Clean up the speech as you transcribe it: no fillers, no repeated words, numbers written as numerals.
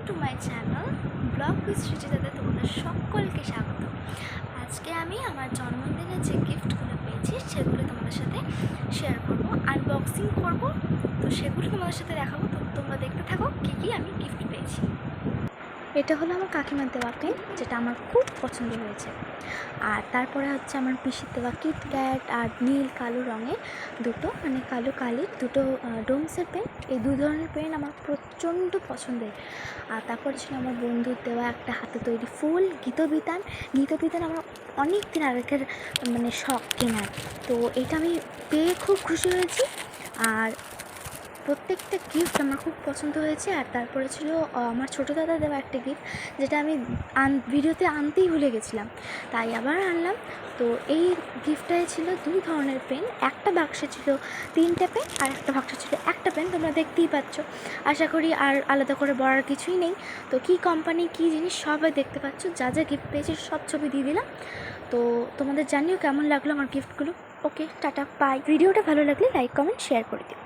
Two my channel blog with সৃজিতাতে তোমাদের সকলকে স্বাগত। আজকে আমি আমার জন্মদিনে যে গিফটগুলো পেয়েছি সেগুলো তোমাদের সাথে শেয়ার করবো, আনবক্সিং করব। তো সেগুলো তোমাদের সাথে দেখাবো, তো তোমরা দেখতে থাকো কী কী আমি গিফট পেয়েছি। এটা হলো আমার কাকিমার দেওয়া পেন, যেটা আমার খুব পছন্দ হয়েছে। আর তারপরে হচ্ছে আমার পিসির দেওয়া কিটক্যাট আর নীল কালো রঙের দুটো, মানে কালো কালির দুটো ডোমসের পেন। এই দুই ধরনের পেন আমার প্রচণ্ড পছন্দের। আর তারপরে ছিল আমার বন্ধুর দেওয়া একটা হাতে তৈরি ফুল গীতবিতান। গীতবিতান আমার অনেক দিন আগেকার মানে শখ কেনার, তো এটা আমি পেয়ে খুব খুশি হয়েছি। আর প্রত্যেকটা গিফট আমার খুব পছন্দ হয়েছে। আর তারপরে ছিল আমার ছোটো দাদা দেওয়া একটা গিফট, যেটা আমি ভিডিওতে আনতেই ভুলে গেছিলাম, তাই আবার আনলাম। তো এই গিফটটায় ছিল দুই ধরনের পেন, একটা বাক্সে ছিল 3টে পেন আর একটা বাক্সে ছিল একটা পেন। তোমরা দেখতেই পাচ্ছ, আশা করি আর আলাদা করে বলার কিছুই নেই। তো কী কোম্পানি কী জিনিস সবাই দেখতে পাচ্ছ, যা যা গিফট পেয়েছি সব ছবি দিয়ে দিলাম। তো তোমাদের জানিও কেমন লাগলো আমার গিফটগুলো। ওকে, টাটা, বাই। ভিডিওটা ভালো লাগলে লাইক কমেন্ট শেয়ার করে দিও।